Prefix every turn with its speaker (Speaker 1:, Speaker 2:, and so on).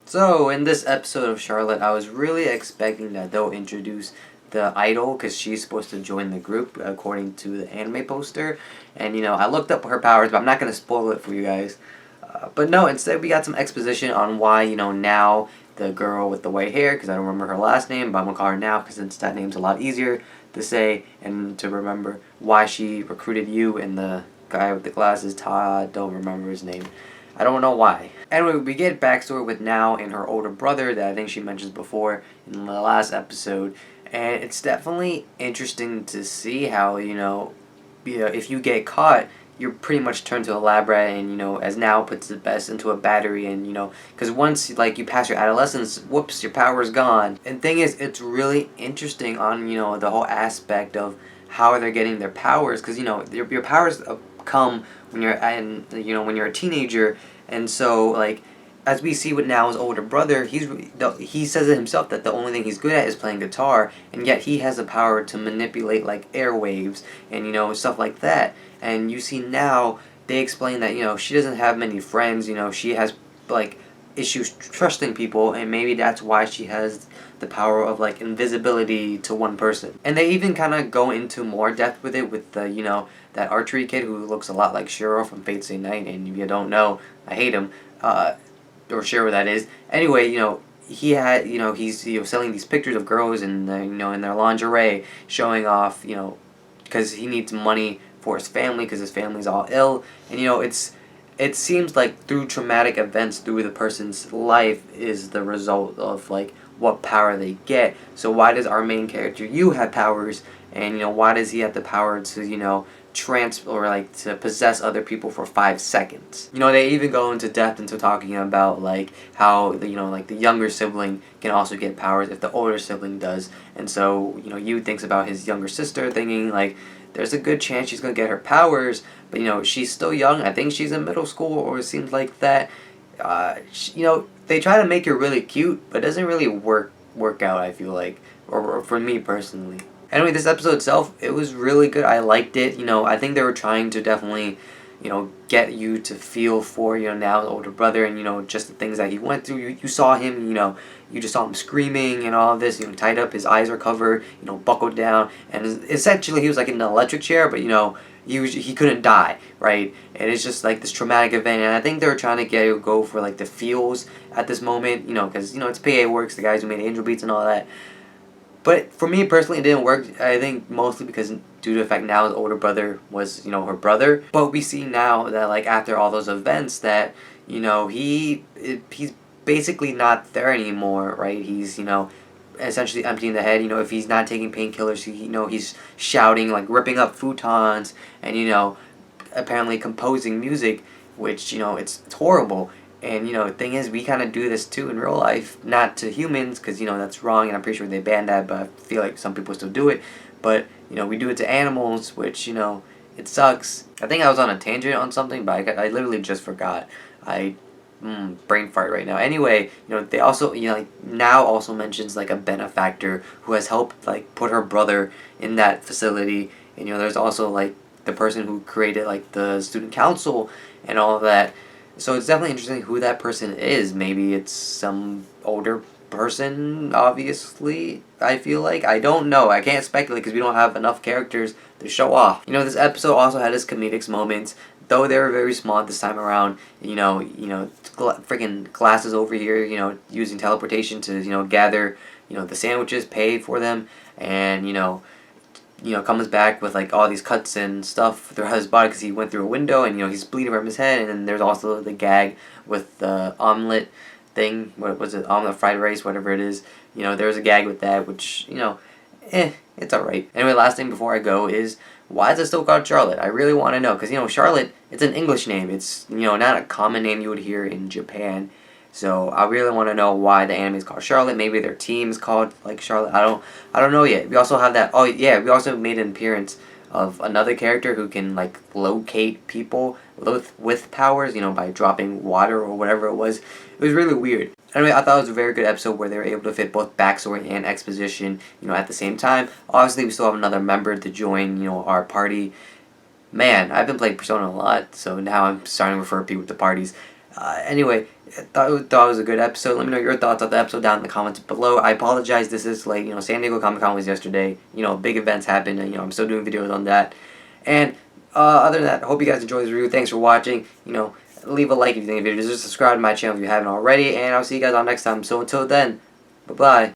Speaker 1: So, in this episode of Charlotte, I was really expecting that they'll introduce the idol because she's supposed to join the group according to the anime poster. And, I looked up her powers, but I'm not going to spoil it for you guys. But no, instead, we got some exposition on why, now the girl with the white hair, because I don't remember her last name, but I'm going to call her now because since that name's a lot easier to say and to remember, why she recruited you and the guy with the glasses, Todd, don't remember his name. I don't know why. Anyway, we get backstory with Now and her older brother that I think she mentions before in the last episode. And it's definitely interesting to see how, if you get caught, you're pretty much turned to a lab rat and, as Now puts the best into a battery and, because once, you pass your adolescence, whoops, your power's gone. And thing is, it's really interesting on, the whole aspect of how they're getting their powers, because, your powers come when you're when you're a teenager. And so as we see with Now's older brother, he says it himself that the only thing he's good at is playing guitar, and yet he has the power to manipulate airwaves and stuff like that. And you see Now, they explain that she doesn't have many friends, she has issues trusting people, and maybe that's why she has the power of invisibility to one person. And they even kind of go into more depth with it with the that archery kid who looks a lot like Shiro from Fate Stay Night, and if you don't know, I hate him, or Shiro that is. Anyway, he had he's selling these pictures of girls and in their lingerie, showing off because he needs money for his family because his family's all ill, and it seems like through traumatic events through the person's life is the result of what power they get. So why does our main character you have powers, and why does he have the power to to possess other people for 5 seconds? They even go into depth into talking about how the the younger sibling can also get powers if the older sibling does. And so you thinks about his younger sister, thinking there's a good chance she's gonna get her powers, but she's still young. I think she's in middle school, or it seems like that. They try to make her really cute, but it doesn't really work out, I feel like, or for me personally. Anyway, this episode itself, it was really good. I liked it. I think they were trying to definitely, get you to feel for, Now's older brother and, just the things that he went through. You saw him, you just saw him screaming and all of this, tied up, his eyes were covered, buckled down. And essentially he was in an electric chair, but, he couldn't die, right? And it's just this traumatic event. And I think they were trying to go for the feels at this moment, because, it's PA Works, the guys who made Angel Beats and all that. But for me personally, it didn't work. I think mostly because due to the fact Now's older brother was, her brother. But we see now that after all those events that, he's basically not there anymore, right? He's, essentially emptying the head. If he's not taking painkillers, he's shouting, ripping up futons, and apparently composing music, which it's horrible. And the thing is, we kind of do this too in real life, not to humans, because that's wrong, and I'm pretty sure they banned that, but I feel like some people still do it. But we do it to animals, which it sucks. I think I was on a tangent on something, but I literally just forgot. Brain fart right now. Anyway, they also Now also mentions a benefactor who has helped put her brother in that facility, and there's also the person who created the student council and all of that. So it's definitely interesting who that person is. Maybe it's some older person, obviously, I feel like. I don't know. I can't speculate because we don't have enough characters to show off. This episode also had its comedic moments, though they were very small this time around. Freaking glasses over here, using teleportation to, gather, the sandwiches, pay for them, and, comes back with all these cuts and stuff throughout his body because he went through a window and he's bleeding from his head. And then there's also the gag with the omelet thing. What was it? Omelet fried rice, whatever it is. There's a gag with that, which it's alright. Anyway, last thing before I go is, why is it still called Charlotte? I really want to know, because Charlotte, it's an English name. It's not a common name you would hear in Japan. So I really want to know why the anime is called Charlotte. Maybe their team is called Charlotte. I don't know yet. We also have that. Oh yeah, we also made an appearance of another character who can locate people with powers. By dropping water or whatever it was. It was really weird. Anyway, I thought it was a very good episode where they were able to fit both backstory and exposition, at the same time. Obviously, we still have another member to join, our party. Man, I've been playing Persona a lot, so now I'm starting to refer to people to parties. Anyway, thought it was a good episode. Let me know your thoughts on the episode down in the comments below. I apologize. This is late. San Diego Comic Con was yesterday. Big events happened, and I'm still doing videos on that. And other than that, I hope you guys enjoyed this review. Thanks for watching. Leave a like if you think the video. Just subscribe to my channel if you haven't already, and I'll see you guys all next time. So until then, bye bye.